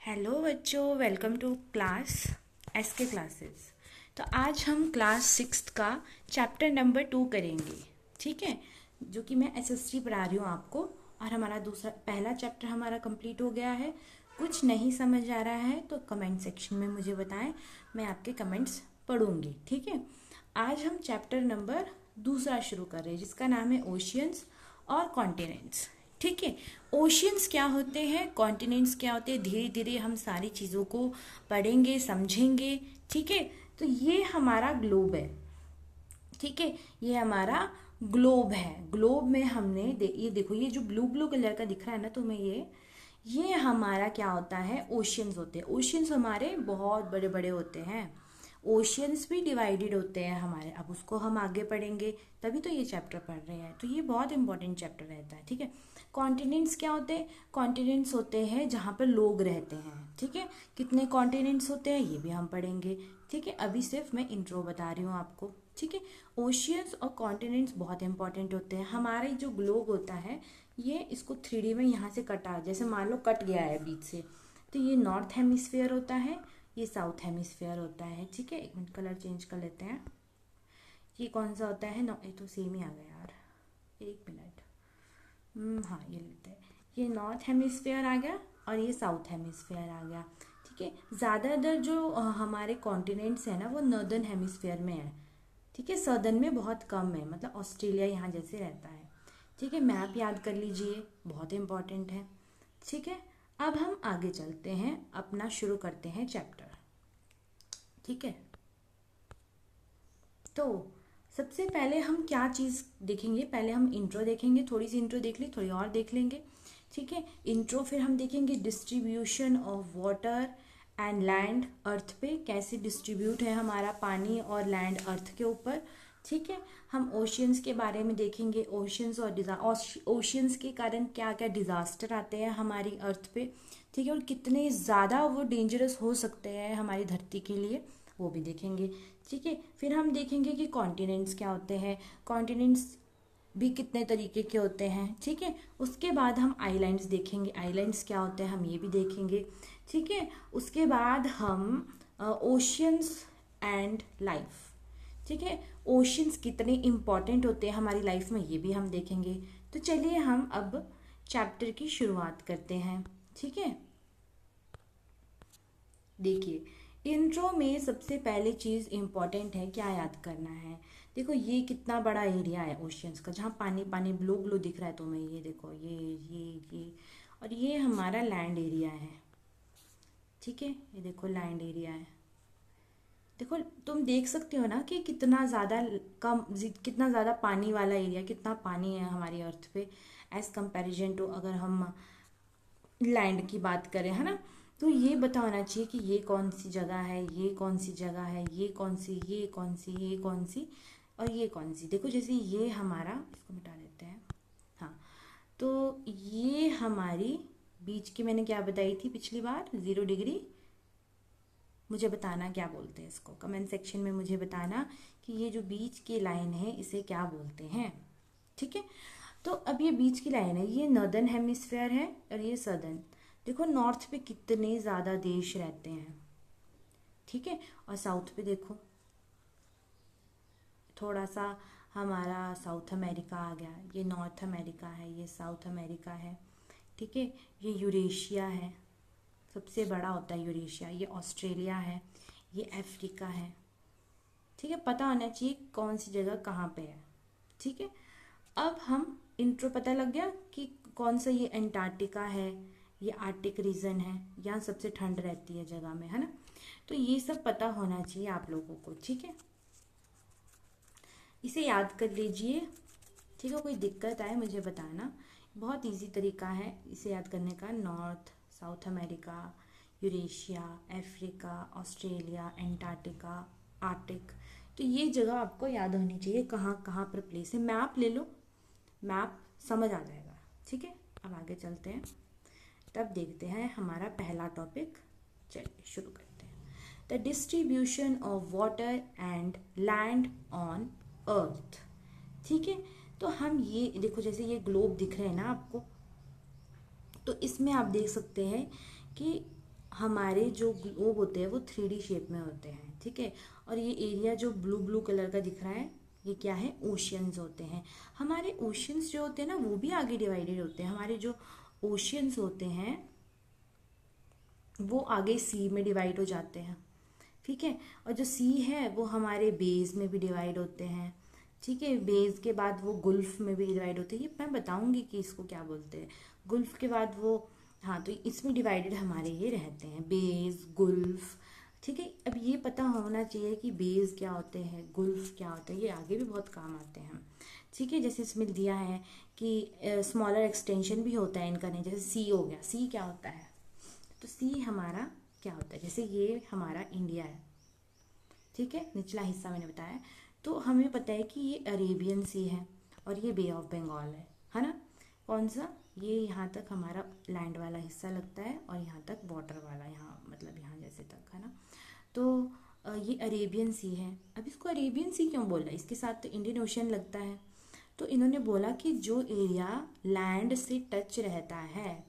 Hello बच्चों, welcome to class SK classes. तो आज हम क्लास 6 का चैप्टर नंबर 2 करेंगे। ठीक है, जो कि मैं एसएसटी पढ़ा रही हूँ आपको। और हमारा पहला चैप्टर हमारा कंप्लीट हो गया है। कुछ नहीं समझ आ रहा है तो कमेंट सेक्शन में मुझे बताएं, मैं आपके कमेंट्स पढ़ूंगी। ठीक है, आज हम चैप्टर नंबर दूसरा शुरू कर रहे हैं, जिसका नाम है ओशियंस और कॉन्टिनेंट्स। ठीक है, ओशियंस क्या होते हैं, कॉन्टिनेंट्स क्या होते हैं, धीरे धीरे हम सारी चीज़ों को पढ़ेंगे, समझेंगे। ठीक है, तो ये हमारा ग्लोब है। ठीक है, ये हमारा ग्लोब है। ग्लोब में हमने ये देखो, ये जो ब्लू ब्लू कलर का दिख रहा है ना तुम्हें, ये हमारा क्या होता है, ओशियंस होते हैं। ओशियंस हमारे बहुत बड़े बड़े होते हैं। ओशियंस भी डिवाइडेड होते हैं हमारे, अब उसको हम आगे पढ़ेंगे, तभी तो ये चैप्टर पढ़ रहे हैं, तो ये बहुत इंपॉर्टेंट चैप्टर रहता है। ठीक है, कॉन्टिनेंट्स क्या होते हैं, कॉन्टिनेंट्स होते हैं जहाँ पर लोग रहते हैं। ठीक है, कितने कॉन्टिनेंट्स होते हैं ये भी हम पढ़ेंगे। ठीक है, अभी सिर्फ मैं इंट्रो बता रही हूँ आपको। ठीक है, ओशियंस और कॉन्टिनेंट्स बहुत इंपॉर्टेंट होते हैं। हमारा जो ग्लोब होता है, ये इसको 3D में यहाँ से कटा, जैसे मान लो कट गया है बीच से, तो ये नॉर्थ हेमिस्फीयर होता है, ये साउथ हेमिस्फीयर होता है। ठीक है, एक मिनट कलर चेंज कर लेते हैं। ये कौन सा होता है ना, ये तो सेम ही आ गया यार, एक मिनट। हाँ, ये लेते हैं। ये नॉर्थ हेमिस्फीयर आ गया और ये साउथ हेमिस्फीयर आ गया। ठीक है, ज़्यादातर जो हमारे कॉन्टिनेंट्स हैं ना, वो नॉर्दर्न हेमिस्फीयर में है। ठीक है, सदर्न में बहुत कम है, मतलब ऑस्ट्रेलिया यहाँ जैसे रहता है। ठीक है, मैप याद कर लीजिए, बहुत इंपॉर्टेंट है। ठीक है, अब हम आगे चलते हैं, अपना शुरू करते हैं चैप्टर। ठीक है, तो सबसे पहले हम क्या चीज़ देखेंगे, पहले हम इंट्रो देखेंगे, थोड़ी सी इंट्रो देख ली, थोड़ी और देख लेंगे। ठीक है, इंट्रो, फिर हम देखेंगे distribution of water and land earth पे, कैसे डिस्ट्रीब्यूट है हमारा पानी और लैंड अर्थ के ऊपर। ठीक है, हम ओशियंस के बारे में देखेंगे, ओशियंस और ओशियंस के कारण क्या क्या डिज़ास्टर आते हैं हमारी अर्थ पे। ठीक है, और कितने ज़्यादा वो डेंजरस हो सकते हैं हमारी धरती के लिए, वो भी देखेंगे। ठीक है, फिर हम देखेंगे कि कॉन्टिनेंट्स क्या होते हैं, कॉन्टिनेंट्स भी कितने तरीके के होते हैं। ठीक है, उसके बाद हम आइलैंड्स देखेंगे, आइलैंड्स क्या होते हैं हम ये भी देखेंगे। ठीक है, उसके बाद हम ओशियंस एंड लाइफ। ठीक है, ओशियंस कितने इम्पॉर्टेंट होते हैं हमारी लाइफ में, ये भी हम देखेंगे। तो चलिए हम अब चैप्टर की शुरुआत करते हैं। ठीक है, देखिए, इंट्रो में सबसे पहले चीज़ इम्पॉर्टेंट है, क्या याद करना है। देखो, ये कितना बड़ा एरिया है ओशियंस का, जहाँ पानी पानी ब्लू ब्लू दिख रहा है तुम्हें, ये देखो, ये और ये हमारा लैंड एरिया है। ठीक है, ये देखो लैंड एरिया है। देखो, तुम देख सकते हो ना कि कितना ज़्यादा कितना ज़्यादा पानी वाला एरिया, कितना पानी है हमारी अर्थ पे, एज कंपैरिजन टू अगर हम लैंड की बात करें, है ना। तो ये बताना चाहिए कि ये कौन सी जगह है, ये कौन सी जगह है, ये कौन सी, ये कौन सी, ये कौन सी और ये कौन सी। देखो, जैसे ये हमारा, इसको मिटा देते हैं। हाँ, तो ये हमारी बीच की मैंने क्या बताई थी पिछली बार, 0 डिग्री। मुझे बताना क्या बोलते हैं इसको, कमेंट सेक्शन में मुझे बताना कि ये जो बीच की लाइन है इसे क्या बोलते हैं। ठीक है, तो अब ये बीच की लाइन है, ये नॉर्दर्न हेमिस्फेयर है और ये सदर्न। देखो, नॉर्थ पे कितने ज़्यादा देश रहते हैं। ठीक है, और साउथ पे देखो, थोड़ा सा हमारा साउथ अमेरिका आ गया, ये नॉर्थ अमेरिका है, ये साउथ अमेरिका है। ठीक है, ये यूरेशिया है, सबसे बड़ा होता है यूरेशिया, ये ऑस्ट्रेलिया है, ये अफ्रीका है। ठीक है, पता होना चाहिए कौन सी जगह कहाँ पे है। ठीक है, अब हम इंट्रो पता लग गया कि कौन सा, ये अंटार्कटिका है, ये आर्टिक रीजन है, यहाँ सबसे ठंड रहती है जगह में, है ना। तो ये सब पता होना चाहिए आप लोगों को। ठीक है, इसे याद कर लीजिए। ठीक है, कोई दिक्कत आए मुझे बताना, बहुत इजी तरीका है इसे याद करने का। North, south America, Eurasia, Africa, Australia, Antarctica, Arctic, तो ये जगह आपको याद होनी चाहिए, कहाँ कहाँ पर प्लेस है। मैप ले लो, मैप समझ आ जाएगा। ठीक है, अब आगे चलते हैं, तब देखते हैं हमारा पहला टॉपिक। चलिए शुरू करते हैं, the distribution of water and land on earth. ठीक है, तो हम ये देखो, जैसे ये ग्लोब दिख रहे हैं ना आपको, तो इसमें आप देख सकते हैं कि हमारे जो ग्लोब होते हैं वो 3D शेप में होते हैं, ठीक है। और ये एरिया जो ब्लू ब्लू कलर का दिख रहा है, ये क्या है, ओशियंस होते हैं। हमारे ओशियंस जो होते हैं ना वो भी आगे डिवाइडेड होते हैं। हमारे जो ओशियंस होते हैं वो आगे सी में डिवाइड हो जाते हैं, ठीक है। और जो सी है वो हमारे बेस में भी डिवाइड होते हैं, ठीक है। बेस के बाद वो गुल्फ में भी डिवाइड होते हैं, ये मैं बताऊंगी कि इसको क्या बोलते हैं। गुल्फ के बाद वो, हाँ, तो इसमें डिवाइडेड हमारे ये रहते हैं, बेस, गुल्फ, ठीक है। अब ये पता होना चाहिए कि बेस क्या होते हैं, गुल्फ क्या होते हैं, ये आगे भी बहुत काम आते हैं, ठीक है। जैसे इसमें दिया है कि स्मॉलर एक्सटेंशन भी होता है इनका, नहीं, जैसे सी हो गया। सी क्या होता है, तो सी हमारा क्या होता है, जैसे ये हमारा इंडिया है, ठीक है, निचला हिस्सा मैंने बताया। तो हमें पता है कि ये अरेबियन सी है और ये बे ऑफ बंगाल है ना। कौन सा, ये यहाँ तक हमारा लैंड वाला हिस्सा लगता है और यहाँ तक वाटर वाला, यहाँ मतलब यहाँ जैसे तक, है ना। तो ये अरेबियन सी है। अब इसको अरेबियन सी क्यों बोला, इसके साथ तो इंडियन ओशन लगता है। तो इन्होंने बोला कि जो एरिया लैंड से टच रहता है,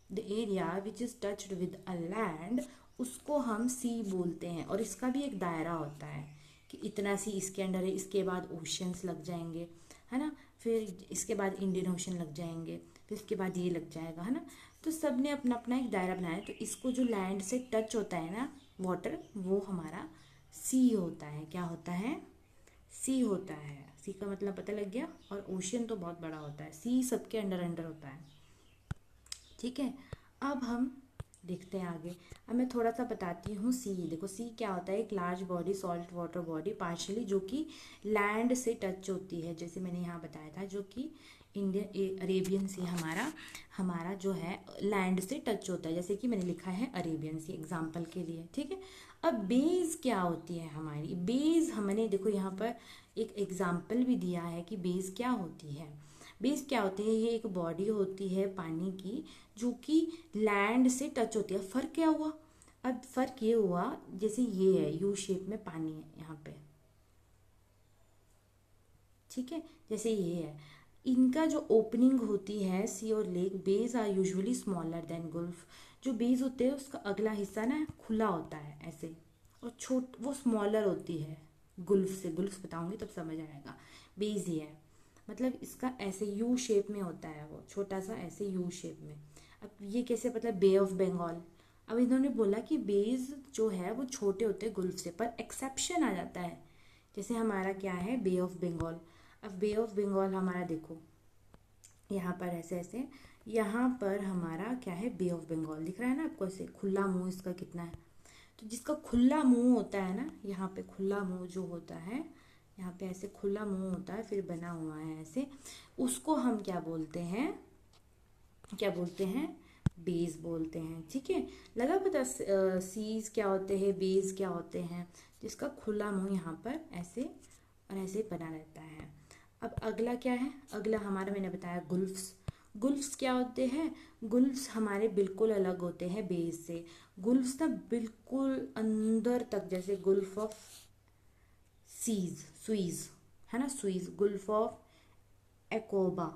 the area which is touched with a land, उसको हम सी बोलते हैं। और इसका भी एक दायरा होता है कि इतना सी इसके अंडर है, इसके बाद ओशियंस लग जाएंगे, है ना, फिर इसके बाद इंडियन ओशन लग जाएंगे, फिर इसके बाद ये लग जाएगा, है ना। तो सब ने अपना अपना एक दायरा बनाया। तो इसको जो लैंड से टच होता है ना वाटर, वो हमारा सी होता है। क्या होता है, सी होता है। सी का मतलब पता लग गया। और ओशियन तो बहुत बड़ा होता है, सी सबके अंडर अंडर होता है, ठीक है। अब हम देखते हैं आगे। अब मैं थोड़ा सा बताती हूँ। सी, देखो सी क्या होता है, एक large body, salt water body partially, जो कि लैंड से टच होती है, जैसे मैंने यहाँ बताया था, जो कि इंडियन अरेबियन सी हमारा हमारा जो है लैंड से टच होता है, जैसे कि मैंने लिखा है अरेबियन सी एग्जाम्पल के लिए, ठीक है। अब बेस क्या होती है हमारी, बेस हमने देखो यहाँ पर एक एग्जाम्पल भी दिया है कि बेस क्या होती है। बेस क्या होती है, ये एक बॉडी होती है पानी की जो कि लैंड से टच होती है। फर्क क्या हुआ, अब फर्क ये हुआ, जैसे ये है यू शेप में पानी है यहाँ पे, ठीक है, जैसे ये है, इनका जो ओपनिंग होती है सी और lake, bays are usually smaller than gulf. जो बेस होते हैं उसका अगला हिस्सा ना खुला होता है ऐसे, और छोट वो स्मॉलर होती है गुल्फ से। गुल्फ बताऊंगी तब समझ आएगा। बेस ही है, मतलब इसका ऐसे यू शेप में होता है, वो छोटा सा ऐसे यू शेप में। अब ये कैसे, मतलब बे ऑफ बंगाल। अब इन्होंने बोला कि बेस जो है वो छोटे होते हैं गुल्फ से, पर एक्सेप्शन आ जाता है। जैसे हमारा क्या है, बे ऑफ बंगाल। अब बे ऑफ बंगाल हमारा देखो यहाँ पर ऐसे ऐसे, यहाँ पर हमारा क्या है, बे ऑफ बंगाल दिख रहा है ना आपको, ऐसे खुला मुंह इसका कितना है। तो जिसका खुला मुंह होता है ना, यहाँ पे खुला मुंह जो होता है, यहाँ पे ऐसे खुला मुंह होता है, फिर बना हुआ है ऐसे, उसको हम क्या बोलते हैं, क्या बोलते हैं, बेस बोलते हैं, ठीक है। लगा पता, सीज क्या होते हैं, बेस क्या होते हैं, जिसका खुला मुंह यहाँ पर ऐसे और ऐसे बना रहता है। अब अगला क्या है, अगला हमारा मैंने बताया गुल्फ्स। गुल्फ्स क्या होते हैं, गुल्फ्स हमारे बिल्कुल अलग होते हैं बेस से। गुल्फ्स ना बिल्कुल अंदर तक, जैसे गुल्फ ऑफ सीज, स्वीज, है ना, स्वीज, गुल्फ ऑफ एकोबा,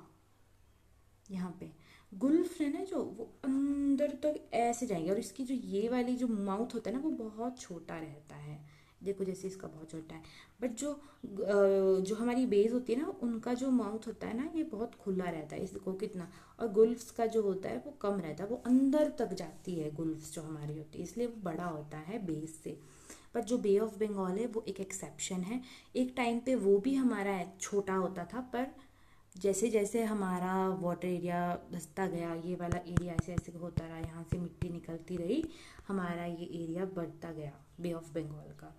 यहाँ पे गुल्फ है ना जो, वो अंदर तक ऐसे जाएंगे। और इसकी जो ये वाली जो माउथ होता है ना वो बहुत छोटा रहता है, देखो जैसे इसका बहुत छोटा है। बट जो हमारी बेस होती है ना, उनका जो माउथ होता है ना ये बहुत खुला रहता है, इसको कितना। और गुल्फ्स का जो होता है वो कम रहता है, वो अंदर तक जाती है गुल्फ्स जो हमारी होती है, इसलिए वो बड़ा होता है बेस से। पर जो बे ऑफ बंगाल है वो एक एक्सेप्शन है। एक टाइम पे वो भी हमारा छोटा होता था, पर जैसे जैसे हमारा वाटर एरिया धंसता गया, ये वाला एरिया ऐसे ऐसे होता रहा, यहाँ से मिट्टी निकलती रही, हमारा ये एरिया बढ़ता गया बे ऑफ बंगाल का।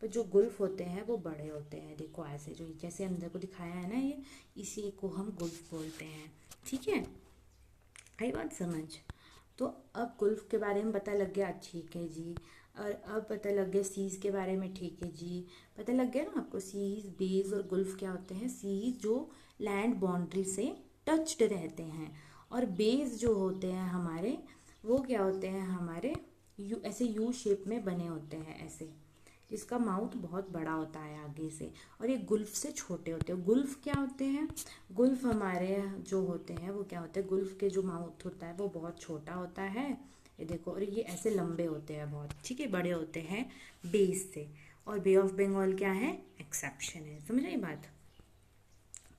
पर जो गुल्फ होते हैं वो बड़े होते हैं, देखो ऐसे जो जैसे अंदर को दिखाया है ना, ये इसी को हम गुल्फ बोलते हैं, ठीक है। आई बात समझ। तो अब गुल्फ के बारे में पता लग गया, ठीक है जी। और अब पता लग गया सीज के बारे में, ठीक है जी। पता लग गया ना आपको, सीज, बेस और गुल्फ क्या होते हैं। सीज जो लैंड बाउंड्री से टच्ड रहते हैं, और बेस जो होते हैं हमारे, वो क्या होते हैं हमारे, यू ऐसे यू शेप में बने होते हैं ऐसे, जिसका माउथ बहुत बड़ा होता है आगे से, और ये गुल्फ से छोटे होते हैं। गुल्फ क्या होते हैं, गुल्फ हमारे जो होते हैं वो क्या होते हैं, गुल्फ के जो माउथ होता है वो बहुत छोटा होता है, ये देखो, और ये ऐसे लंबे होते हैं बहुत, ठीक है, बड़े होते हैं बेस से। और बे ऑफ बंगाल क्या है, एक्सेप्शन है। समझ रही बात?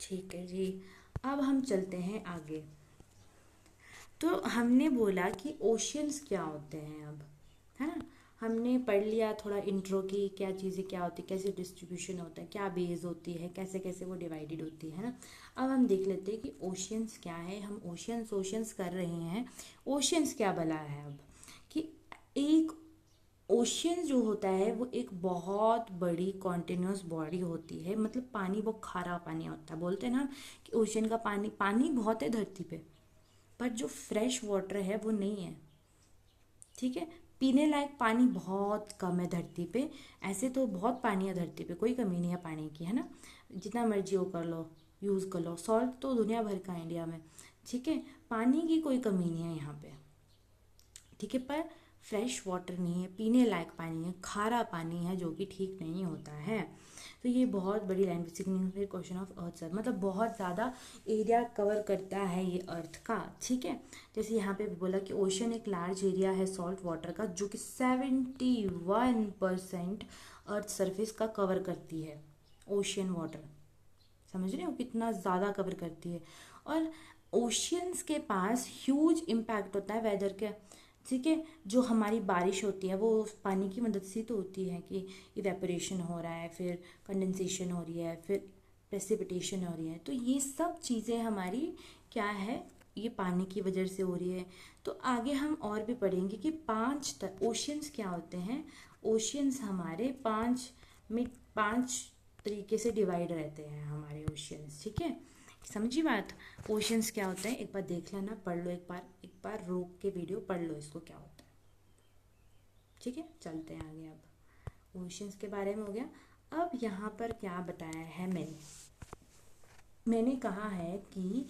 ठीक है जी। अब हम चलते हैं आगे। तो हमने बोला कि ओशियंस क्या होते हैं अब, है ना। हमने पढ़ लिया थोड़ा इंट्रो की, क्या चीज़ें क्या होती है, कैसे डिस्ट्रीब्यूशन होता है, क्या बेस होती है, कैसे कैसे वो डिवाइडेड होती है ना। अब हम देख लेते हैं कि ओशियंस क्या है। हम ओशियंस ओशियंस कर रहे हैं, ओशियंस क्या भला है अब, कि एक ओशियन जो होता है वो एक बहुत बड़ी कॉन्टिन्यूस बॉडी होती है। मतलब पानी वो खारा पानी होता है, बोलते हैं ना कि ओशियन का पानी, पानी बहुत है धरती पे, पर जो फ्रेश वाटर है वो नहीं है, ठीक है। पीने लायक पानी बहुत कम है धरती पे। ऐसे तो बहुत पानी है धरती पे, कोई कमी नहीं है पानी की, है ना। जितना मर्जी वो कर लो, यूज़ कर लो। सॉल्ट तो दुनिया भर का है इंडिया में, ठीक है। पानी की कोई कमी नहीं है यहाँ पे, ठीक है। पर फ्रेश वाटर नहीं है, पीने लायक पानी है, खारा पानी है, जो कि ठीक नहीं होता है। तो ये बहुत बड़ी line, significant question of earth sir, मतलब बहुत ज़्यादा एरिया कवर करता है ये अर्थ का, ठीक है। जैसे यहाँ पे बोला कि ओशन एक लार्ज एरिया है सॉल्ट वाटर का, जो कि 71% अर्थ सरफेस का कवर करती है ओशियन वाटर। समझ रहे हो कितना ज़्यादा कवर करती है। और ओशियंस के पास ह्यूज इम्पैक्ट होता है वेदर के, ठीक है। जो हमारी बारिश होती है वो उस पानी की मदद से तो होती है, कि इवेपोरेशन हो रहा है, फिर कंडेंसेशन हो रही है, फिर प्रेसिपिटेशन हो रही है। तो ये सब चीज़ें हमारी क्या है, ये पानी की वजह से हो रही है। तो आगे हम और भी पढ़ेंगे कि ओशियंस क्या होते हैं। ओशियंस हमारे पांच तरीके से डिवाइड रहते हैं हमारे ओशियंस, ठीक है। समझी बात? ओशियंस क्या होता है एक बार देख लेना, पढ़ लो एक बार रोक के वीडियो पढ़ लो इसको, क्या होता है, ठीक है। चलते हैं आगे। अब ओशियंस के बारे में हो गया। अब यहाँ पर क्या बताया है मैंने कहा है कि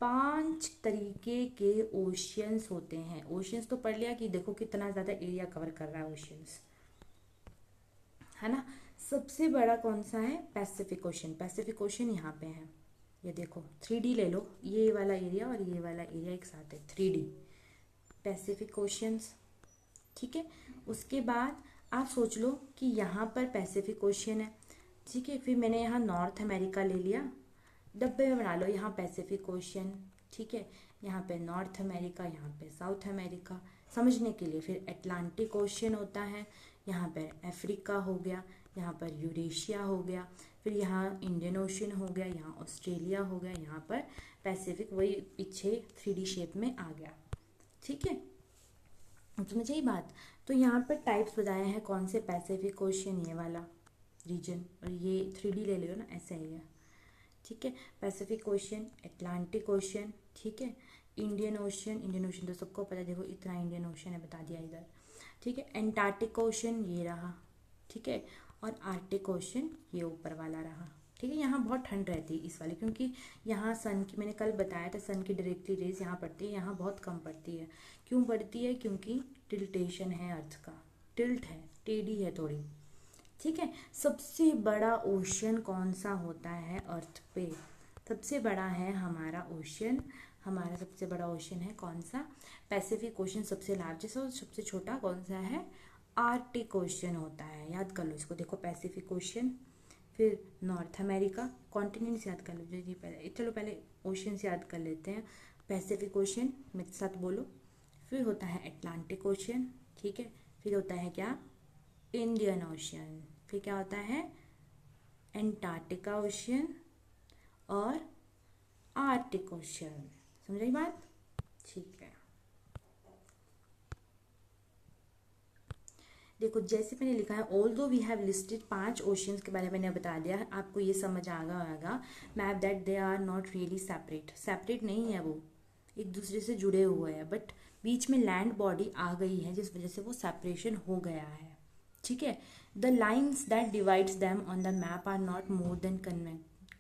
5 तरीके के ओशियंस होते हैं। ओशियंस तो पढ़ लिया कि देखो कितना ज़्यादा एरिया कवर कर रहा है ओशियंस, है ना। सबसे बड़ा कौन सा है, पैसिफिक ओशन। पैसिफिक ओशन यहाँ पे है, ये देखो 3D ले लो, ये वाला एरिया और ये वाला एरिया एक साथ है, 3D पैसिफिक ओशियंस, ठीक है। उसके बाद आप सोच लो कि यहाँ पर पैसिफिक ओशियन है, ठीक है। फिर मैंने यहाँ नॉर्थ अमेरिका ले लिया, डब्बे में बना लो, यहाँ पैसिफिक ओशियन, ठीक है। यहाँ पे नॉर्थ अमेरिका, यहाँ पे साउथ अमेरिका, समझने के लिए। फिर अटलांटिक ओशियन होता है, यहाँ पर अफ्रीका हो गया, यहाँ पर यूरेशिया हो गया, फिर यहाँ इंडियन ओशियन हो गया, यहाँ ऑस्ट्रेलिया हो गया, यहाँ पर पैसिफिक वही पीछे 3D शेप में आ गया, ठीक है। समझ आई बात? तो यहाँ पर टाइप्स बताए हैं कौन से, पैसिफिक ओशियन ये वाला रीजन, और ये 3D ले लियो ना, ऐसा ही है, ठीक है। पैसिफिक ओशियन, अटलांटिक ओशियन, ठीक है। इंडियन ओशियन तो सबको पता है, देखो इतना इंडियन ओशियन है, बता दिया इधर, ठीक है। एंटार्क्टिक ओशियन ये रहा, ठीक है। और आर्कटिक ओशियन ये ऊपर वाला रहा, ठीक है। यहाँ बहुत ठंड रहती है इस वाले, क्योंकि यहाँ सन की, मैंने कल बताया था, सन की डायरेक्टली रेज यहाँ पड़ती है, यहाँ बहुत कम पड़ती है। क्यों पड़ती है? क्योंकि टिल्टेशन है अर्थ का, टिल्ट है, टेढ़ी है थोड़ी, ठीक है। सबसे बड़ा ओशियन कौन सा होता है अर्थ पे? सबसे बड़ा है हमारा ओशियन, हमारा सबसे बड़ा ओशियन है कौन सा? पैसिफिक ओशियन सबसे लार्जेस्ट, और सबसे छोटा कौन सा है? आर्कटिक ओशियन होता है। याद कर लो इसको, देखो पैसिफिक ओशियन, फिर नॉर्थ अमेरिका, कॉन्टिनेंट्स याद कर लो जी पहले, चलो पहले ओशियंस याद कर लेते हैं। पैसिफिक ओशियन मेरे साथ बोलो, फिर होता है अटलांटिक ओशियन, ठीक है। फिर होता है क्या? इंडियन ओशियन, फिर क्या होता है? एंटार्क्टिका ओशियन और आर्कटिक ओशियन। समझ रही बात? ठीक है। देखो जैसे मैंने लिखा है, although we have listed 5 oceans के बारे में मैंने बता दिया है, आपको ये समझ आ गया होगा map that they are not really separate नहीं है, वो एक दूसरे से जुड़े हुए हैं, बट बीच में लैंड बॉडी आ गई है जिस वजह से वो सेपरेशन हो गया है, ठीक है। The lines that divides them on the map are not more than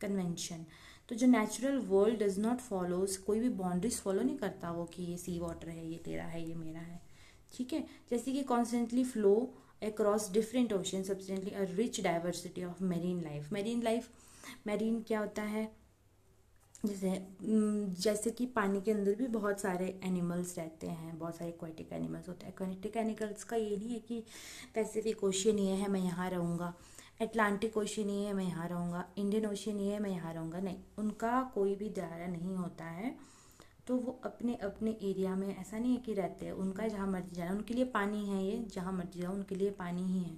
convention. तो जो natural world does not follows, कोई भी बाउंड्रीज फॉलो नहीं करता वो, कि ये सी वाटर है, ये तेरा है, ये मेरा है, ठीक है। जैसे कि constantly flow across different ocean, substantially a rich diversity of marine life. Marine क्या होता है? जैसे कि पानी के अंदर भी बहुत सारे एनिमल्स रहते हैं, बहुत सारे एक्वाटिक एनिमल्स होते हैं। एक्वाटिक एनिमल्स का ये नहीं है कि पैसिफिक ओशियन ये है मैं यहाँ रहूँगा, अटलांटिक ओशियन ये है मैं यहाँ रहूँगा, इंडियन ओशियन ये है मैं यहाँ रहूँगा, नहीं, उनका कोई भी दायरा नहीं होता है। तो वो अपने अपने एरिया में ऐसा नहीं है कि रहते हैं, उनका जहाँ मर्जी जाना, उनके लिए पानी है, ये जहाँ मर्जी जाओ उनके लिए पानी ही है,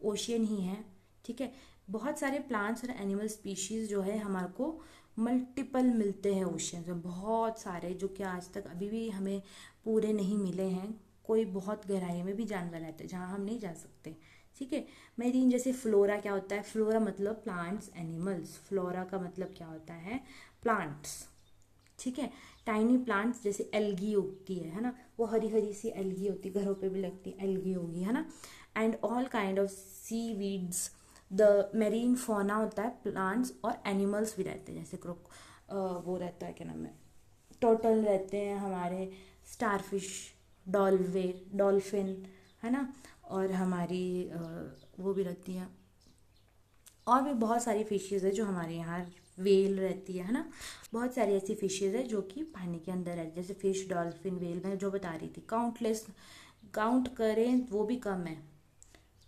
ओशियन ही है। ठीक है। बहुत सारे प्लांट्स और एनिमल स्पीशीज़ जो है हमारे को मल्टीपल मिलते हैं ओशियन में, बहुत सारे, जो कि आज तक अभी भी हमें पूरे नहीं मिले हैं। कोई बहुत गहराई में भी जानवर रहते हैं जहाँ हम नहीं जा सकते। ठीक है। मेरीन, जैसे फ्लोरा क्या होता है, फ्लोरा मतलब प्लांट्स एनिमल्स, फ्लोरा का मतलब क्या होता है, प्लांट्स। ठीक है। टाइनी प्लांट्स जैसे एल्गी उगती है ना, वो हरी हरी सी एल्गी होती है, घरों पे भी लगती है, एल्गी होगी, है ना। And all kind of seaweeds, the marine fauna होता है, प्लांट्स और एनिमल्स भी रहते हैं, जैसे वो रहता है, क्या नाम है, टर्टल रहते हैं हमारे, स्टारफिश, डॉल्फिन, है ना, और हमारी वो भी रहती है, और भी बहुत सारी फिशेज़ है जो हमारे यहाँ, वेल रहती है ना, बहुत सारी ऐसी फिशेज़ है जो कि पानी के अंदर है, जैसे फिश, डॉल्फिन, वेल, मैं जो बता रही थी, काउंटलेस, काउंट करें वो भी कम है।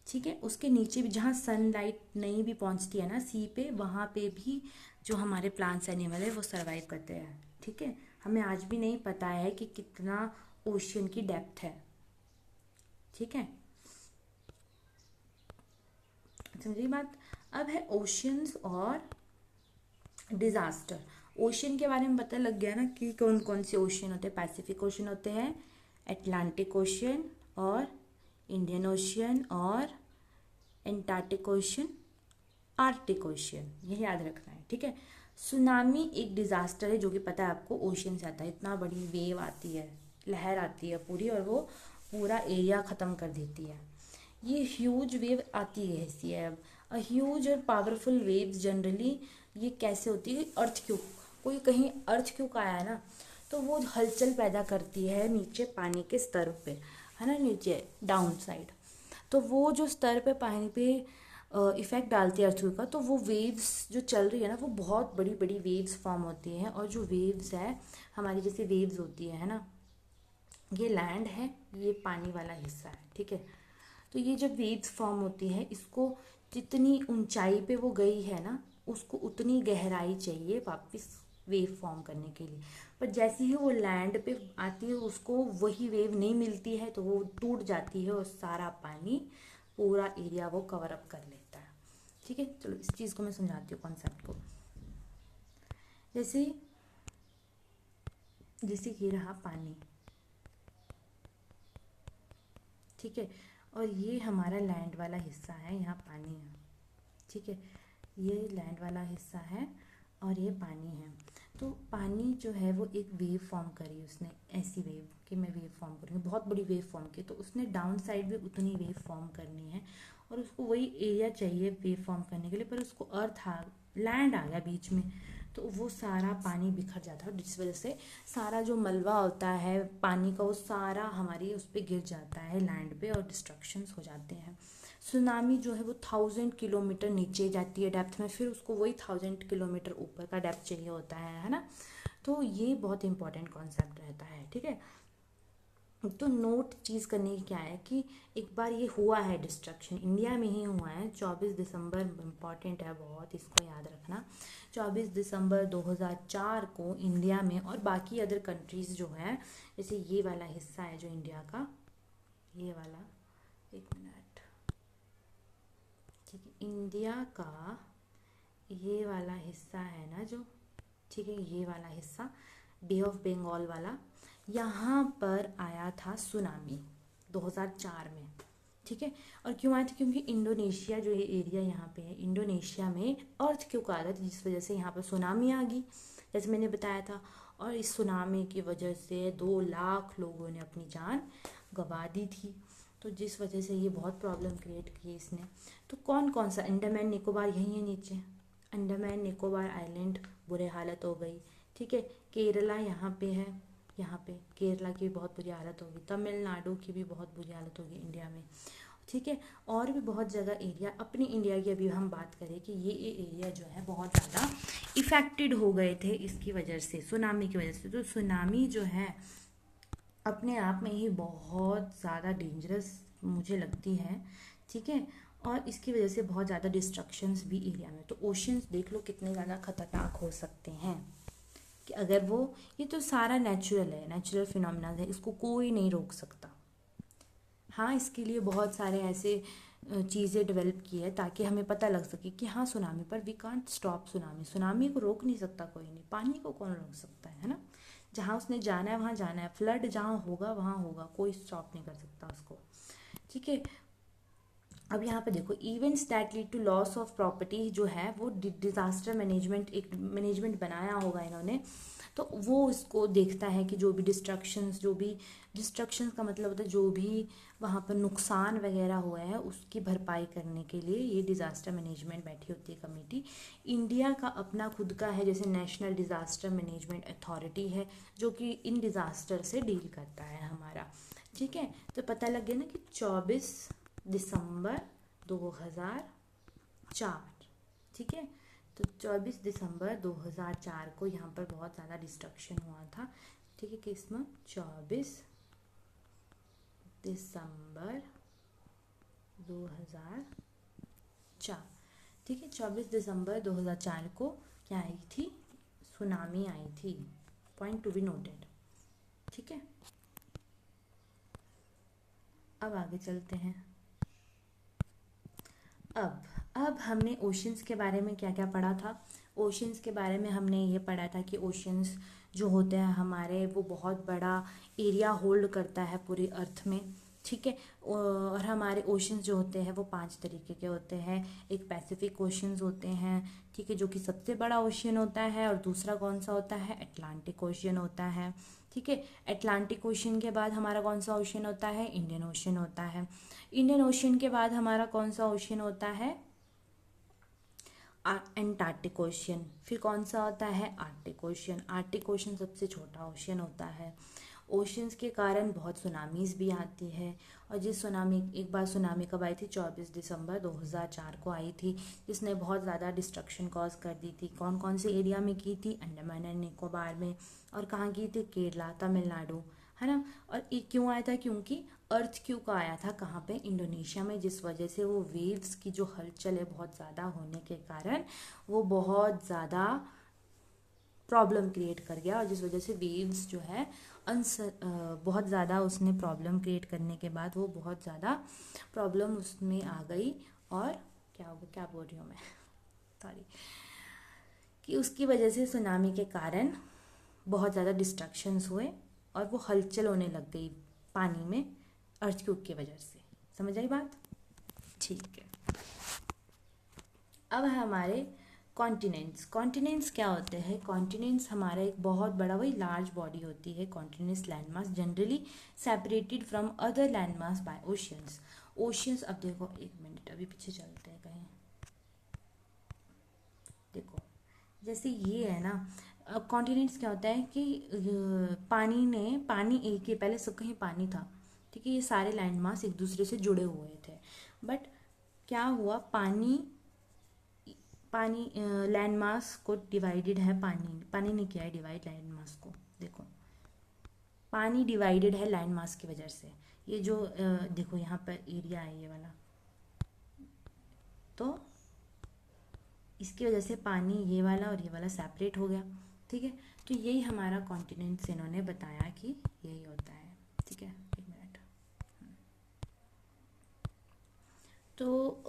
ठीक है। उसके नीचे भी जहाँ सनलाइट नहीं भी पहुँचती है ना सी पे, वहाँ पे भी जो हमारे प्लांट्स एनिमल है वो सरवाइव करते हैं। ठीक है। हमें आज भी नहीं पता है कि कितना ओशियन की डेप्थ है। ठीक है, समझिए बात। अब है ओशियंस और डिजास्टर। ओशियन के बारे में पता लग गया ना कि कौन कौन से ओशियन होते हैं। पैसिफिक ओशियन होते हैं, अटलांटिक ओशियन और इंडियन ओशियन और एंटार्क्टिक ओशियन, आर्कटिक ओशियन, ये याद रखना है। ठीक है। सुनामी एक डिजास्टर है जो कि पता है आपको, ओशियन से आता है। इतना बड़ी वेव आती है, लहर आती है पूरी, और वो पूरा एरिया ख़त्म कर देती है। ये ह्यूज वेव आती है ऐसी है। अब ह्यूज और पावरफुल वेव्स जनरली ये कैसे होती है, अर्थ क्यूक, कोई कहीं अर्थ क्यूक आया है ना, तो वो हलचल पैदा करती है नीचे पानी के स्तर पे, है ना, नीचे डाउन साइड। तो वो जो स्तर पे पानी पे इफेक्ट डालती है अर्थक्वेक का, तो वो वेव्स जो चल रही है ना, वो बहुत बड़ी बड़ी वेव्स फॉर्म होती हैं। और जो वेव्स है हमारी, जैसे वेव्स होती है ना, ये लैंड है, ये पानी वाला हिस्सा है। ठीक है। तो ये जब वेव्स फॉर्म होती है, इसको जितनी ऊंचाई पे वो गई है ना, उसको उतनी गहराई चाहिए वापस वेव फॉर्म करने के लिए। पर जैसे ही वो लैंड पे आती है, उसको वही वेव नहीं मिलती है, तो वो टूट जाती है और सारा पानी, पूरा एरिया वो कवर अप कर लेता है। ठीक है। चलो इस चीज़ को मैं समझाती हूँ, कॉन्सेप्ट को। जैसे जैसे कि रहा पानी, ठीक है, और ये हमारा लैंड वाला हिस्सा है, यहाँ पानी है। ठीक है। ये लैंड वाला हिस्सा है और ये पानी है। तो पानी जो है वो एक वेव फॉर्म करी उसने, ऐसी वेव कि मैं वेव फॉर्म करूँगी, बहुत बड़ी वेव फॉर्म की, तो उसने डाउन साइड भी उतनी वेव फॉर्म करनी है, और उसको वही एरिया चाहिए वेव फॉर्म करने के लिए। पर उसको लैंड आ गया बीच में, तो वो सारा पानी बिखर जाता है, जिस वजह से सारा जो मलबा होता है पानी का, वो सारा हमारी उस पर गिर जाता है लैंड पे, और डिस्ट्रक्शंस हो जाते हैं। सुनामी जो है वो 1000 किलोमीटर नीचे जाती है डेप्थ में, फिर उसको वही 1000 किलोमीटर ऊपर का डेप्थ चाहिए होता है ना। तो ये बहुत इंपॉर्टेंट कॉन्सेप्ट रहता है। ठीक है। तो नोट चीज़ करने की क्या है कि एक बार ये हुआ है डिस्ट्रक्शन, इंडिया में ही हुआ है, 24 दिसंबर, इम्पॉर्टेंट है बहुत, इसको याद रखना। 24 दिसंबर 2004 को इंडिया में, और बाकी अदर कंट्रीज़ जो है, जैसे ये वाला हिस्सा है जो इंडिया का, ये वाला, एक मिनट, ठीक है, इंडिया का ये वाला हिस्सा है ना जो, ठीक है, ये वाला हिस्सा बे ऑफ बंगाल वाला, यहाँ पर आया था सुनामी 2004 में। ठीक है। और क्यों आया था, क्योंकि इंडोनेशिया जो ये एरिया यहाँ पे है, इंडोनेशिया में अर्थ क्यों आ गया था, जिस वजह से यहाँ पर सुनामी आ गई, जैसे मैंने बताया था। और इस सुनामी की वजह से 2 लाख लोगों ने अपनी जान गंवा दी थी। तो जिस वजह से ये बहुत प्रॉब्लम क्रिएट की इसने। तो कौन कौन सा, अंडमान निकोबार यहीं है नीचे, अंडमान निकोबार आइलैंड बुरे हालत हो गई। ठीक है। केरला यहाँ पे है, यहाँ पे केरला की भी बहुत बुरी हालत होगी, तमिलनाडु की भी बहुत बुरी हालत होगी इंडिया में। ठीक है। और भी बहुत जगह एरिया, अपने इंडिया की अभी हम बात करें कि ये एरिया जो है बहुत ज़्यादा इफ़ेक्टेड हो गए थे इसकी वजह से, सुनामी की वजह से। तो सुनामी जो है अपने आप में ही बहुत ज़्यादा डेंजरस मुझे लगती है, ठीक है। और इसकी वजह से बहुत ज़्यादा डिस्ट्रक्शंस भी एरिया में, तो ओशंस देख लो कितने ज़्यादा खतरनाक हो सकते हैं कि अगर वो, ये तो सारा नेचुरल है, नेचुरल फिनोमिना है, इसको कोई नहीं रोक सकता। हाँ, इसके लिए बहुत सारे ऐसे चीज़ें डेवलप की है ताकि हमें पता लग सके कि हाँ सुनामी, पर we can't stop tsunami, tsunami को रोक नहीं सकता कोई नहीं, पानी को कौन रोक सकता है ना। जहाँ उसने जाना है वहाँ जाना है, फ्लड जहाँ होगा वहाँ होगा, कोई स्टॉप नहीं कर सकता उसको, ठीक है। अब यहाँ पे देखो, events that lead to loss of property जो है वो डिजास्टर मैनेजमेंट, एक मैनेजमेंट बनाया होगा इन्होंने, तो वो इसको देखता है कि जो भी डिस्ट्रक्शंस का मतलब होता है जो भी वहाँ पर नुकसान वगैरह हुआ है उसकी भरपाई करने के लिए ये डिज़ास्टर मैनेजमेंट बैठी होती है कमेटी। इंडिया का अपना खुद का है, जैसे नेशनल डिज़ास्टर मैनेजमेंट अथॉरिटी है जो कि इन डिज़ास्टर से डील करता है हमारा, ठीक है। तो पता लग गया ना कि 24 दिसंबर 2004, ठीक है। तो 24 दिसंबर 2004 को यहाँ पर बहुत ज़्यादा डिस्ट्रक्शन हुआ था, ठीक है। किसमें 24 दिसंबर 2004, ठीक है। 24 दिसंबर 2004 को क्या आई थी, सुनामी आई थी, पॉइंट टू बी नोटेड, ठीक है। अब आगे चलते हैं। अब हमने ओशंस के बारे में क्या क्या पढ़ा था। ओशंस के बारे में हमने ये पढ़ा था कि ओशंस जो होते हैं हमारे, वो बहुत बड़ा एरिया होल्ड करता है पूरी अर्थ में, ठीक है। और हमारे ओशंस जो होते हैं वो 5 तरीके के होते हैं। एक पैसिफिक ओशंस होते हैं, ठीक है, जो कि सबसे बड़ा ओशन होता है। और दूसरा कौन सा होता है, अटलांटिक ओशन होता है, ठीक है। अटलांटिक ओशन के बाद हमारा कौन सा ओशन होता है, इंडियन ओशन होता है। इंडियन ओशन के बाद हमारा कौन सा ओशन होता है, एंटार्क्टिक ओशन। फिर कौन सा होता है, आर्कटिक ओशन। आर्कटिक ओशन सबसे छोटा ओशन होता है। ओशंस के कारण बहुत सुनामीज भी आती है। और जिस सुनामी, एक बार सुनामी कब आई थी, 24 दिसंबर 2004 को आई थी, जिसने बहुत ज़्यादा डिस्ट्रक्शन कॉज कर दी थी। कौन कौन से एरिया में की थी, अंडमान एंड निकोबार में। और कहाँ की थी, केरला, तमिलनाडु, है ना। और ये क्यों आया था, क्योंकि अर्थ क्यों का आया था, कहाँ पे, इंडोनेशिया में, जिस वजह से वो वेव्स की जो हलचल है बहुत ज़्यादा होने के कारण वो बहुत ज़्यादा प्रॉब्लम क्रिएट कर गया। और जिस वजह से वेव्स जो है बहुत ज़्यादा उसने प्रॉब्लम क्रिएट करने के बाद वो बहुत ज़्यादा प्रॉब्लम उसमें आ गई। और क्या बोल रही हूँ मैं, सॉरी, कि उसकी वजह से सुनामी के कारण बहुत ज़्यादा डिस्ट्रक्शंस हुए और वो हलचल होने लग गई पानी में अर्थक्वेक की वजह से। समझ आई बात, ठीक है। अब है हमारे कॉन्टिनेंट्स। कॉन्टिनेंट्स क्या होते हैं, कॉन्टिनेंट्स हमारा एक बहुत बड़ा, वही लार्ज बॉडी होती है। Continents landmass generally separated from other landmass by oceans. Oceans, अब देखो एक मिनट, अभी पीछे चलते हैं कहीं। देखो जैसे ये है ना, कॉन्टिनेंट्स क्या होता है कि पानी एक ही, पहले सब कहीं पानी था, ठीक है। ये सारे लैंडमास एक दूसरे से जुड़े हुए थे, बट क्या हुआ, पानी लैंडमास को डिवाइडेड है, पानी ने किया है डिवाइड लैंडमास को। देखो पानी डिवाइडेड है लैंडमास की वजह से। ये जो देखो यहाँ पर एरिया है ये वाला, तो इसकी वजह से पानी ये वाला और ये वाला सेपरेट हो गया, ठीक है। तो यही हमारा कॉन्टिनेंट्स इन्होंने बताया कि यही होता है, ठीक है। एक मिनट, तो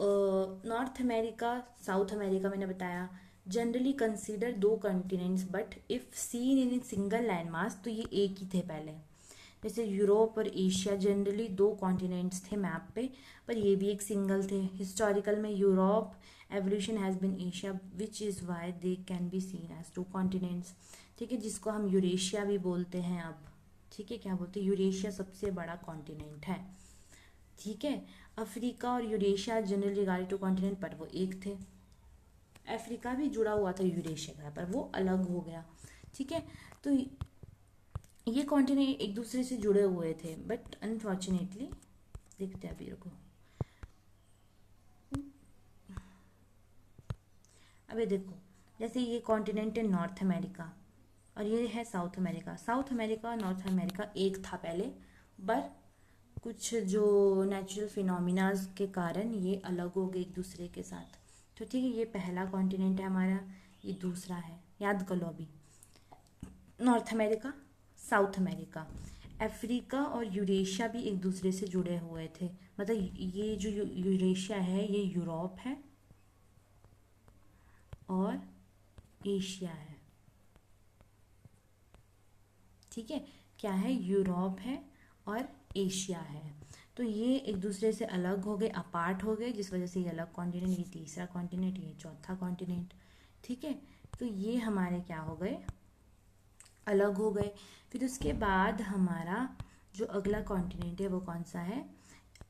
नॉर्थ अमेरिका, साउथ अमेरिका मैंने बताया, generally consider 2 continents, but if seen in single landmass, तो ये एक ही थे पहले। जैसे यूरोप और एशिया जनरली 2 कॉन्टिनेंट्स थे मैप पे, पर ये भी एक सिंगल थे। हिस्टोरिकल में Europe evolution has been Asia which is why they can be seen as 2 continents, ठीक है, जिसको हम यूरेशिया भी बोलते हैं अब, ठीक है। क्या बोलते हैं, यूरेशिया सबसे बड़ा कॉन्टिनेंट है, ठीक है। अफ्रीका और Eurasia generally regarded to continent, पर वो एक थे। अफ्रीका भी जुड़ा हुआ था यूरेशिया का, पर वो अलग हो गया, ठीक है। तो ये कॉन्टिनेंट एक दूसरे से जुड़े हुए थे, बट अनफॉर्चुनेटली, देखते हैं अभी, रुको, अबे देखो, जैसे ये कॉन्टिनेंट है नॉर्थ अमेरिका और ये है साउथ अमेरिका। साउथ अमेरिका और नॉर्थ अमेरिका एक था पहले, पर कुछ जो नेचुरल फिनोमिनाज के कारण ये अलग हो गए एक दूसरे के साथ। तो ठीक है, ये पहला कॉन्टिनेंट है हमारा, ये दूसरा है, याद कर लो अभी। North America, south America, Africa और यूरेशिया भी एक दूसरे से जुड़े हुए थे। मतलब ये जो यूरेशिया है ये यूरोप है और एशिया है। ठीक है, क्या है, यूरोप है और एशिया है। तो ये एक दूसरे से अलग हो गए, अपार्ट हो गए, जिस वजह से ये अलग कॉन्टिनेंट, ये तीसरा कॉन्टिनेंट, ये चौथा कॉन्टिनेंट। ठीक है, तो ये हमारे क्या हो गए, अलग हो गए। फिर उसके बाद हमारा जो अगला कॉन्टिनेंट है वो कौन सा है,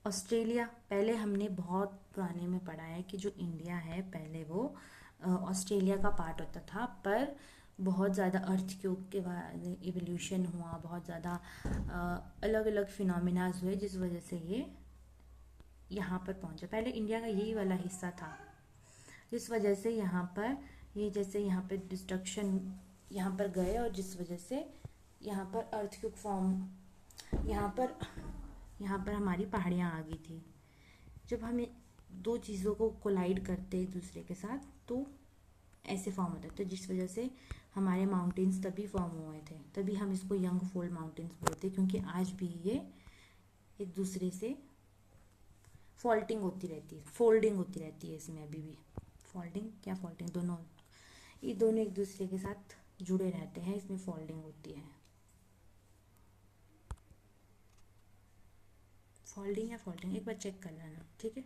ऑस्ट्रेलिया। पहले हमने बहुत पुराने में पढ़ा है कि जो इंडिया है पहले वो ऑस्ट्रेलिया का पार्ट होता था, पर बहुत ज़्यादा अर्थक्वेक के बाद इवोल्यूशन हुआ, बहुत ज़्यादा अलग अलग फिनोमिनाज हुए, जिस वजह से ये यहाँ पर पहुँचा। पहले इंडिया का यही वाला हिस्सा था, जिस वजह से यहाँ पर ये जैसे यहाँ पर डिस्ट्रक्शन यहाँ पर गए और जिस वजह से यहाँ पर अर्थक्वेक फॉर्म, यहाँ पर हमारी पहाड़ियाँ आ गई थी। जब हमें दो चीज़ों को कोलाइड करते एक दूसरे के साथ तो ऐसे फॉर्म होता है, तो जिस वजह से हमारे माउंटेन्स तभी फॉर्म हुए थे, तभी हम इसको यंग फोल्ड माउंटेन्स बोलते हैं, क्योंकि आज भी ये एक दूसरे से फॉल्टिंग होती रहती है, फोल्डिंग होती रहती है इसमें अभी भी। फोल्डिंग क्या फोल्डिंग, दोनों, ये दोनों एक दूसरे के साथ जुड़े रहते हैं, इसमें फोल्डिंग होती है। फोल्डिंग या फोल्डिंग एक बार चेक कर लेना, ठीक है।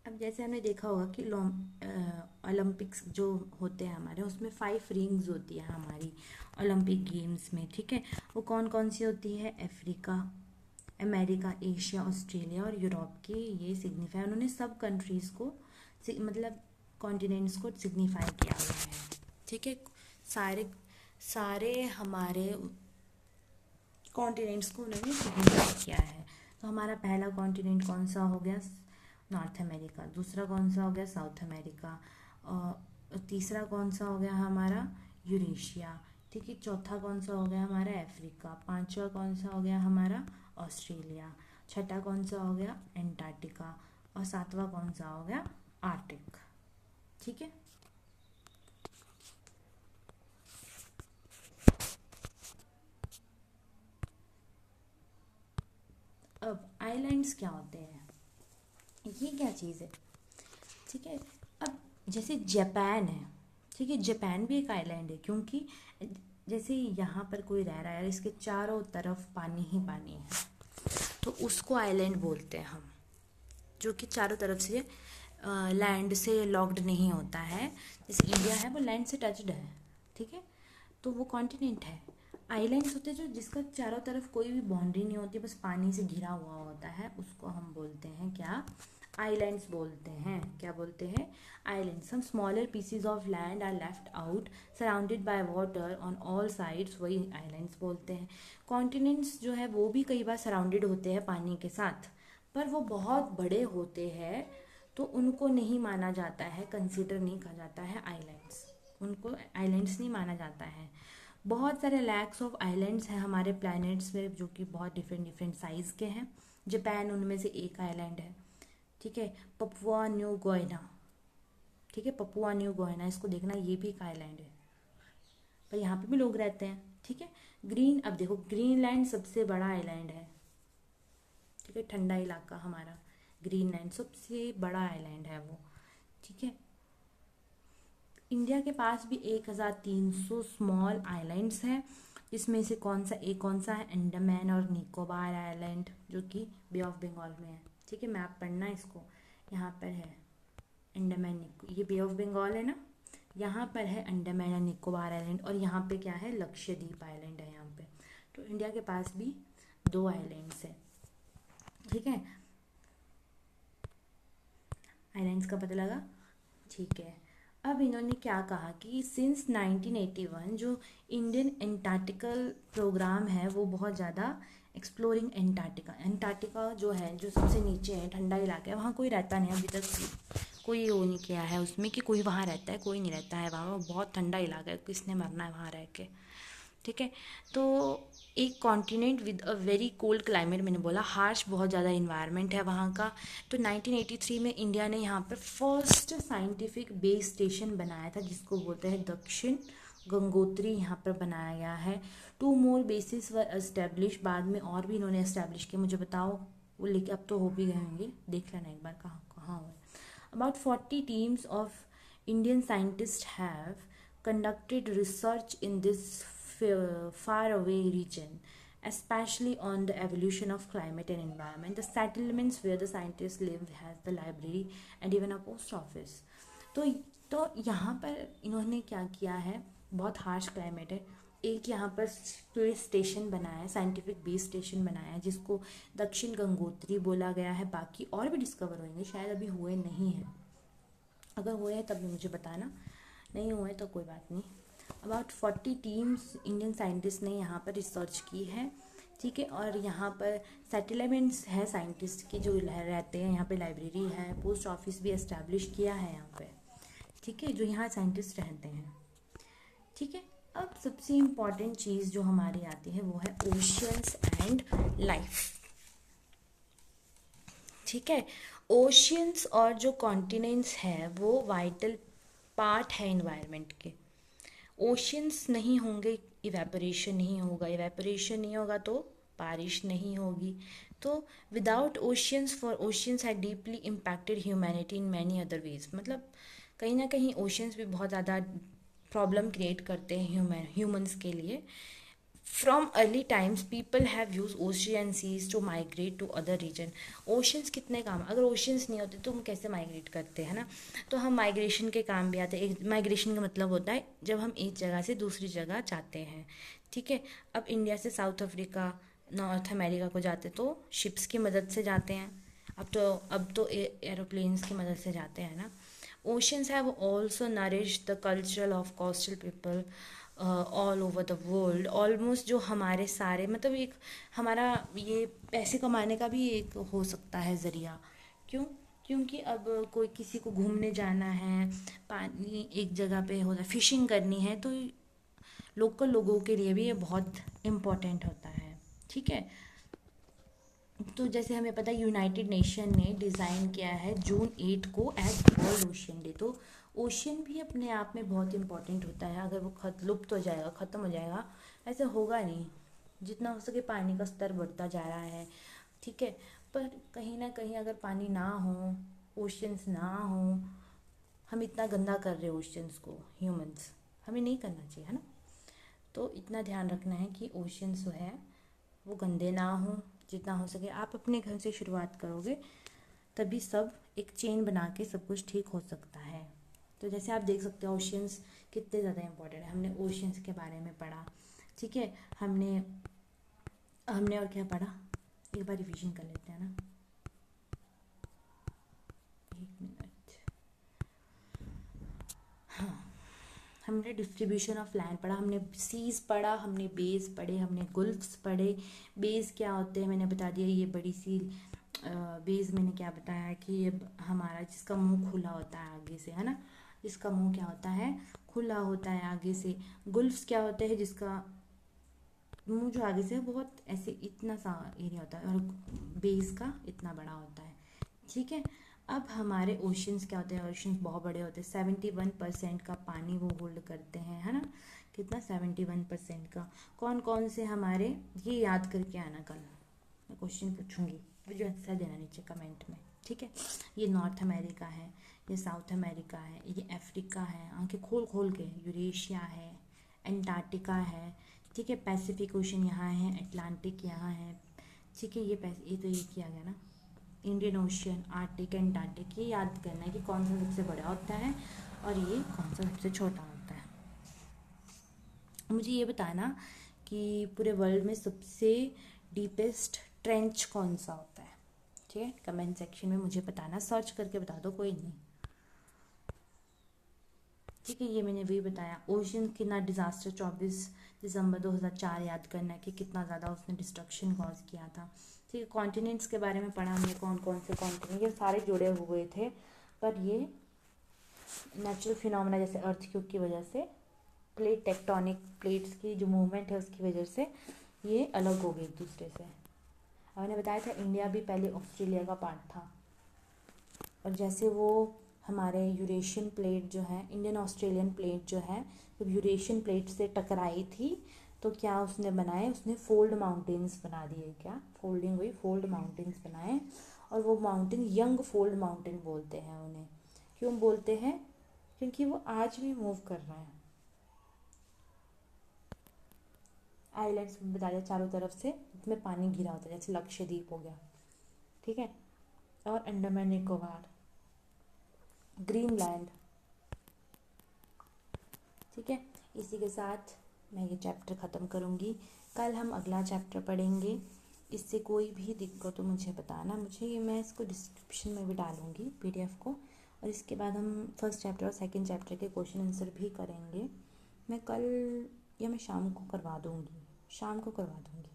अब जैसे हमने देखा होगा कि ओलंपिक्स जो होते हैं हमारे, उसमें 5 रिंग्स होती है हमारी ओलंपिक गेम्स में। ठीक है, वो कौन कौन सी होती है, अफ्रीका, अमेरिका, एशिया, ऑस्ट्रेलिया और यूरोप की ये सिग्निफाई, उन्होंने सब कंट्रीज़ को मतलब कॉन्टिनेंट्स को सिग्निफाई किया हुआ है। ठीक है, सारे सारे हमारे कॉन्टिनेंट्स को उन्होंने सिग्निफाई किया है। तो हमारा पहला कॉन्टिनेंट कौन सा हो गया, नॉर्थ अमेरिका। दूसरा कौन सा हो गया, साउथ अमेरिका। और तीसरा कौन सा हो गया हमारा, यूरेशिया। ठीक है, चौथा कौन सा हो गया हमारा, अफ्रीका। पांचवा कौन सा हो गया हमारा, ऑस्ट्रेलिया। छठा कौन सा हो गया, एंटार्क्टिका। और सातवां कौन सा हो गया, आर्कटिक। ठीक है, अब आइलैंड्स क्या होते हैं, ये क्या चीज़ है। ठीक है, अब जैसे जापान है, ठीक है, जापान भी एक आइलैंड है, क्योंकि जैसे यहाँ पर कोई रह रहा है, इसके चारों तरफ पानी ही पानी है, तो उसको आइलैंड बोलते हैं हम, जो कि चारों तरफ से लैंड से लॉक्ड नहीं होता है। जैसे इंडिया है वो लैंड से टच्ड है, ठीक है, तो वो कॉन्टिनेंट है। आइलैंड्स होते हैं जो जिसका चारों तरफ कोई भी बाउंड्री नहीं होती, बस पानी से घिरा हुआ होता है, उसको हम बोलते हैं क्या, आइलैंड्स बोलते हैं। क्या बोलते हैं, islands. Some smaller pieces of land are left out surrounded by water on all sides, वही आइलैंड्स बोलते हैं। कॉन्टिनेंट्स जो है वो भी कई बार सराउंडेड होते हैं पानी के साथ, पर वो बहुत बड़े होते हैं, तो उनको नहीं माना जाता है, कंसीडर नहीं कहा जाता है आइलैंड्स, उनको आइलैंड्स नहीं माना जाता है। बहुत सारे लैक्स ऑफ आइलैंड्स हैं हमारे प्लैनेट्स में, जो कि बहुत डिफरेंट डिफरेंट साइज़ के हैं। जापान उनमें से एक आइलैंड है। ठीक है, पपुआ न्यू गोयना, ठीक है, पपुआ न्यू गोयना, इसको देखना, ये भी एक आइलैंड है, पर यहाँ पे भी लोग रहते हैं। ठीक है, अब देखो ग्रीनलैंड सबसे बड़ा आइलैंड है, ठीक है, ठंडा इलाका हमारा, ग्रीनलैंड सबसे बड़ा आइलैंड है वो। ठीक है, इंडिया के पास भी 1300 स्मॉल आइलैंड्स हैं, जिसमें से कौन सा है, अंडमान और निकोबार आइलैंड, जो कि बे ऑफ बंगाल में है। ठीक है, मैप पढ़ना इसको, यहाँ पर है अंडमान, ये बे ऑफ बंगाल है ना, यहाँ पर है अंडमान और निकोबार आइलैंड, और यहाँ पे क्या है, लक्षद्वीप आइलैंड है यहाँ पे। तो इंडिया के पास भी 2 आइलैंड्स है। ठीक है, आइलैंड्स का पता लगा, ठीक है। अब इन्होंने क्या कहा कि सिंस 1981 जो इंडियन एंटार्क्टिकल प्रोग्राम है वो बहुत ज़्यादा एक्सप्लोरिंग एंटार्क्टिका जो है, जो सबसे नीचे है, ठंडा इलाका है, वहाँ कोई रहता नहीं अभी तक, कोई वो नहीं किया है उसमें कि कोई वहाँ रहता है, कोई नहीं रहता है वहाँ, वो बहुत ठंडा इलाका है, किसने मरना है वहाँ रह के, ठीक है। तो एक continent with a very cold climate, मैंने बोला हार्श बहुत ज़्यादा इन्वायरमेंट है वहाँ का। तो 1983 में इंडिया ने यहाँ पर फर्स्ट साइंटिफिक बेस स्टेशन बनाया था जिसको बोलते हैं दक्षिण गंगोत्री, यहाँ पर बनाया गया है। 2 मोर बेसिस वर एस्टेब्लिश, बाद में और भी इन्होंने एस्टेब्लिश किया, मुझे बताओ वो, लेके अब तो हो भी गए होंगे, देख लेना एक बार कहाँ कहाँ हुए। About 40 teams of Indian scientist have conducted research in this far away region, especially on the evolution of climate and environment. The settlements where the scientists live has the library and even a post office. तो यहाँ पर इन्होंने क्या किया है, बहुत harsh climate है, एक यहाँ पर स्पेस स्टेशन बनाया है, साइंटिफिक बेस स्टेशन बनाया है जिसको दक्षिण गंगोत्री बोला गया है। बाकी और भी डिस्कवर होंगे, शायद अभी हुए नहीं हैं, अगर हुए हैं तब भी मुझे बताना, नहीं हुए तो कोई बात नहीं। अबाउट 40 टीम्स इंडियन साइंटिस्ट ने यहाँ पर रिसर्च की है, ठीक है। और यहाँ पर सेटलमेंट्स है साइंटिस्ट की जो रहते हैं, यहाँ पे लाइब्रेरी है, पोस्ट ऑफिस भी एस्टैब्लिश किया है यहाँ पे, ठीक है, जो यहाँ साइंटिस्ट रहते हैं, ठीक है। अब सबसे इम्पॉर्टेंट चीज़ जो हमारी आती है वो है ओशियंस एंड लाइफ, ठीक है। ओशियंस और जो कॉन्टिनेंट्स है वो वाइटल पार्ट है इन्वायरमेंट के। ओशियंस नहीं होंगे, इवेपोरेशन नहीं होगा, इवेपोरेशन नहीं होगा तो बारिश नहीं होगी। तो without oceans, for oceans had deeply impacted humanity in many other ways, मतलब कहीं ना कहीं ओशियंस भी बहुत ज़्यादा प्रॉब्लम क्रिएट करते हैं ह्यूमंस के लिए। From early times people have used ocean seas to migrate to other region. Oceans कितने काम, अगर ओशंस नहीं होते तो हम कैसे माइग्रेट करते हैं ना, तो हम माइग्रेशन के काम भी आते हैं। एक माइग्रेशन का मतलब होता है जब हम एक जगह से दूसरी जगह जाते हैं, ठीक है। अब इंडिया से साउथ अफ्रीका, नॉर्थ अमेरिका को जाते तो शिप्स की मदद से जाते हैं, अब तो एरोप्लेन्स की मदद से जाते हैं ना। Oceans have also nourish the cultural of coastal people all over the world. Almost जो हमारे सारे, मतलब एक हमारा ये पैसे कमाने का भी एक हो सकता है ज़रिया। क्यों? क्योंकि अब कोई किसी को घूमने जाना है, पानी एक जगह पे होता है, फिशिंग करनी है, तो लोकल लोगों के लिए भी ये बहुत इम्पोर्टेंट होता है, ठीक है। तो जैसे हमें पता है यूनाइटेड नेशन ने डिज़ाइन किया है जून 8 को एज वर्ल्ड ओशियन डे। तो ओशियन भी अपने आप में बहुत इम्पॉर्टेंट होता है। अगर वो लुप्त हो जाएगा, ख़त्म हो जाएगा, ऐसे होगा नहीं, जितना हो सके पानी का स्तर बढ़ता जा रहा है, ठीक है। पर कहीं ना कहीं अगर पानी ना हो, ओशियंस ना हो, हम इतना गंदा कर रहे हैं ओशियंस को, ह्यूमंस, हमें नहीं करना चाहिए, है ना। तो इतना ध्यान रखना है कि ओशियंस जो है वो गंदे ना हो, जितना हो सके आप अपने घर से शुरुआत करोगे तभी सब एक चेन बना के सब कुछ ठीक हो सकता है। तो जैसे आप देख सकते हो ओशियंस कितने ज़्यादा इम्पोर्टेंट है, हमने ओशियंस के बारे में पढ़ा, ठीक है। हमने हमने और क्या पढ़ा, एक बार रिवीजन कर लेते हैं ना, एक मिनट। हाँ, हमने डिस्ट्रीब्यूशन ऑफ लैंड पढ़ा, हमने सीज पढ़ा, हमने बेस पढ़े, हमने गुल्फ्स पढ़े। बेस क्या होते हैं मैंने बता दिया, ये बड़ी सी बेस मैंने क्या बताया कि ये हमारा जिसका मुंह खुला होता है आगे से, है ना, जिसका मुंह क्या होता है, खुला होता है आगे से। गुल्फ्स क्या होते हैं, जिसका मुंह जो आगे से बहुत ऐसे इतना सा एरिया होता है और बेस का इतना बड़ा होता है, ठीक है। अब हमारे ओशंस क्या होते हैं, ओशंस बहुत बड़े होते हैं, 71% का पानी वो होल्ड करते हैं, है ना, कितना, 71% का। कौन कौन से हमारे, ये याद करके आना, कल मैं क्वेश्चन पूछूंगी, मुझे आंसर देना नीचे कमेंट में, ठीक है। ये नॉर्थ अमेरिका है, ये साउथ अमेरिका है, ये अफ्रीका है, आंखें खोल खोल के, यूरेशिया है, एंटार्क्टिका है, ठीक है, पैसिफिक ओशन यहाँ है, अटलांटिक यहाँ है, ठीक है। ये तो ये किया गया ना, इंडियन ओशियन, आर्टिक, एंटार्क्टिक, ये याद करना है कि कौन सा सबसे बड़ा होता है और ये कौन सा सबसे छोटा होता है। मुझे ये बताना कि पूरे वर्ल्ड में सबसे डीपेस्ट ट्रेंच कौन सा होता है, ठीक है, कमेंट सेक्शन में मुझे बताना, सर्च करके बता दो, कोई नहीं। ठीक है, ये मैंने भी बताया। ओशन कितना डिज़ास्टर 24 दिसंबर 2004 याद करना है कि कितना ज़्यादा उसने डिस्ट्रक्शन कॉज किया था। ठीक है, कॉन्टिनेंट्स के बारे में पढ़ा हमने, कौन कौन से कॉन्टिनेंट, ये सारे जुड़े हुए थे, पर ये नेचुरल फिनोमेना जैसे अर्थक्वेक की वजह से, प्लेट टेक्टोनिक प्लेट्स की जो मूवमेंट है उसकी वजह से ये अलग हो गए एक दूसरे से। अब मैंने बताया था इंडिया भी पहले ऑस्ट्रेलिया का पार्ट था, और जैसे वो हमारे यूरेशियन प्लेट जो है, इंडियन ऑस्ट्रेलियन प्लेट जो है, जब यूरेशियन प्लेट से टकराई थी तो क्या उसने बनाए, उसने फोल्ड माउंटेन्स बना दिए, क्या फोल्डिंग हुई, फोल्ड माउंटेन्स बनाए। और वो माउंटेन यंग फोल्ड माउंटेन बोलते हैं उन्हें। क्यों बोलते हैं? क्योंकि वो आज भी मूव कर रहे हैं। आइलैंड्स में बता दिया चारों तरफ से जिसमें पानी घिरा होता है, जैसे लक्षद्वीप हो गया, ठीक है, और अंडमान निकोबार, ग्रीनलैंड। ठीक है, इसी के साथ मैं ये चैप्टर ख़त्म करूँगी। कल हम अगला चैप्टर पढ़ेंगे। इससे कोई भी दिक्कत हो मुझे बताना, मुझे ये मैं इसको डिस्क्रिप्शन में भी डालूँगी पीडीएफ को। और इसके बाद हम फर्स्ट चैप्टर और सेकंड चैप्टर के क्वेश्चन आंसर भी करेंगे। मैं कल या मैं शाम को करवा दूँगी, शाम को करवा दूँगी।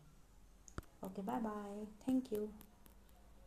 Okay, bye bye, thank you.